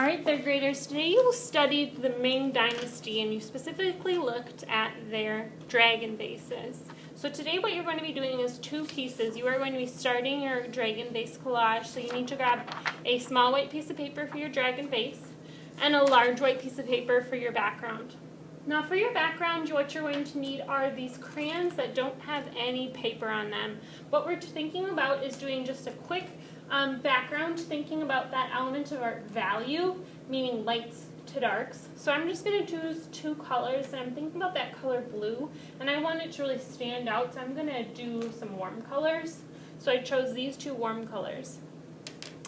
Alright, third graders, today you studied the Ming Dynasty and you specifically looked at their dragon vases. So today what you're going to be doing is two pieces. You are going to be starting your dragon vase collage, so you need to grab a small white piece of paper for your dragon vase and a large white piece of paper for your background. Now for your background, what you're going to need are these crayons that don't have any paper on them. What we're thinking about is doing just a quick background, thinking about that element of our value, meaning lights to darks. So I'm just going to choose two colors, and I'm thinking about that color blue, and I want it to really stand out, so I'm going to do some warm colors. So I chose these two warm colors.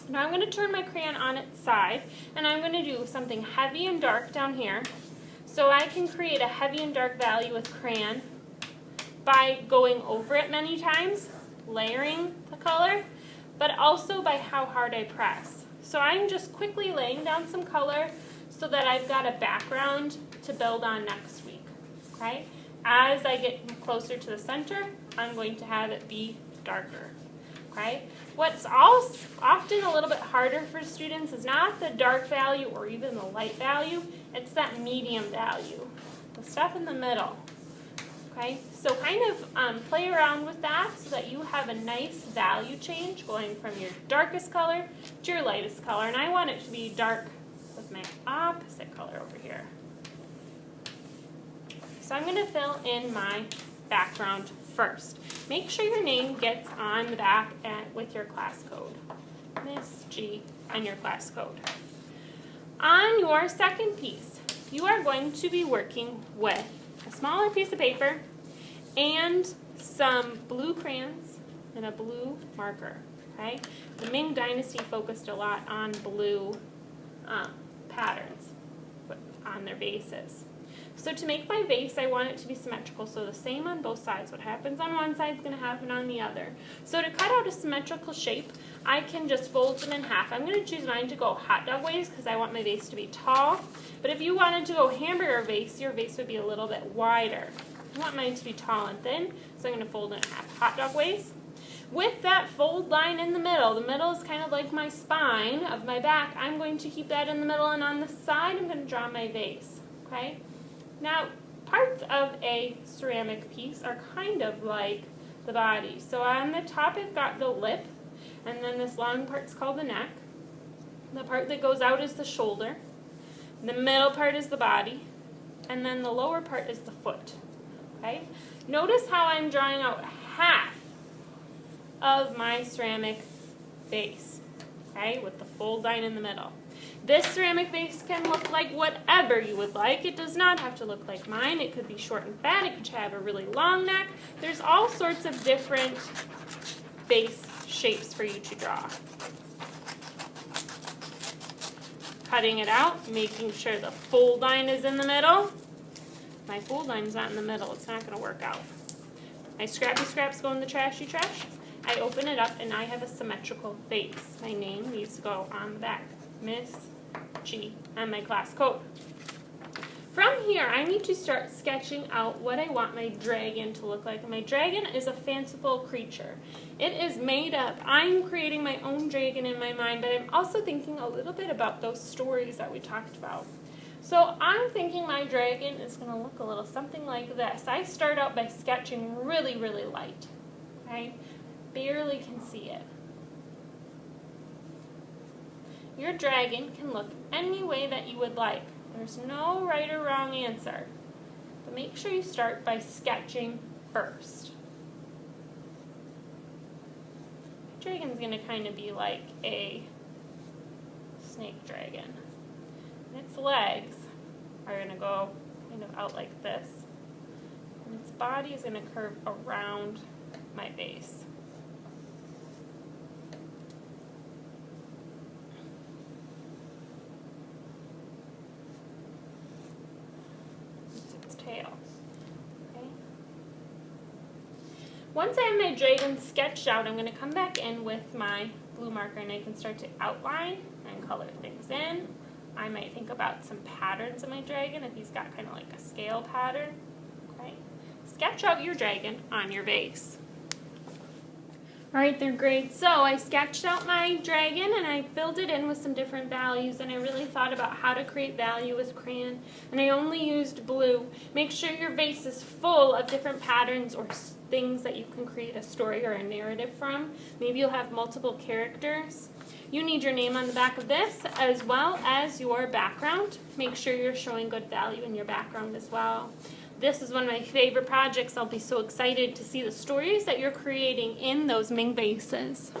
Now I'm going to turn my crayon on its side, and I'm going to do something heavy and dark down here. So I can create a heavy and dark value with crayon by going over it many times, layering the color, but also by how hard I press. So I'm just quickly laying down some color so that I've got a background to build on next week. Okay? As I get closer to the center, I'm going to have it be darker. Okay? What's often a little bit harder for students is not the dark value or even the light value, it's that medium value, the stuff in the middle. Okay, so kind of play around with that so that you have a nice value change going from your darkest color to your lightest color. And I want it to be dark with my opposite color over here. So I'm going to fill in my background first. Make sure your name gets on the back with your class code, Miss G, and your class code. On your second piece, you are going to be working with a smaller piece of paper and some blue crayons and a blue marker. Okay? The Ming Dynasty focused a lot on blue patterns on their vases. So to make my vase, I want it to be symmetrical, so the same on both sides. What happens on one side is going to happen on the other. So to cut out a symmetrical shape, I can just fold it in half. I'm going to choose mine to go hot dog ways because I want my vase to be tall. But if you wanted to go hamburger vase, your vase would be a little bit wider. I want mine to be tall and thin, so I'm going to fold it in half hot dog ways. With that fold line in the middle is kind of like my spine of my back. I'm going to keep that in the middle, and on the side I'm going to draw my vase. Okay? Now, parts of a ceramic piece are kind of like the body. So on the top I've got the lip, and then this long part's called the neck. The part that goes out is the shoulder. The middle part is the body, and then the lower part is the foot. Okay? Notice how I'm drawing out half of my ceramic base, okay, with the fold line in the middle. This ceramic vase can look like whatever you would like. It does not have to look like mine. It could be short and fat. It could have a really long neck. There's all sorts of different vase shapes for you to draw. Cutting it out, making sure the fold line is in the middle. My fold line is not in the middle. It's not going to work out. My scrappy scraps go in the trashy trash. I open it up and I have a symmetrical vase. My name needs to go on the back. Miss G, and my class code. From here, I need to start sketching out what I want my dragon to look like. My dragon is a fanciful creature. It is made up. I'm creating my own dragon in my mind, but I'm also thinking a little bit about those stories that we talked about. So I'm thinking my dragon is going to look a little something like this. I start out by sketching really, really light. Okay? Barely can see it. Your dragon can look any way that you would like. There's no right or wrong answer. But make sure you start by sketching first. The dragon's going to kind of be like a snake dragon. And its legs are going to go kind of out like this. And its body is going to curve around my base. Tail. Okay. Once I have my dragon sketched out, I'm going to come back in with my blue marker and I can start to outline and color things in. I might think about some patterns in my dragon if he's got kind of like a scale pattern. Okay. Sketch out your dragon on your vase. Alright, they're great. So I sketched out my dragon and I filled it in with some different values, and I really thought about how to create value with crayon, and I only used blue. Make sure your vase is full of different patterns or things that you can create a story or a narrative from. Maybe you'll have multiple characters. You need your name on the back of this as well as your background. Make sure you're showing good value in your background as well. This is one of my favorite projects. I'll be so excited to see the stories that you're creating in those Ming Vases.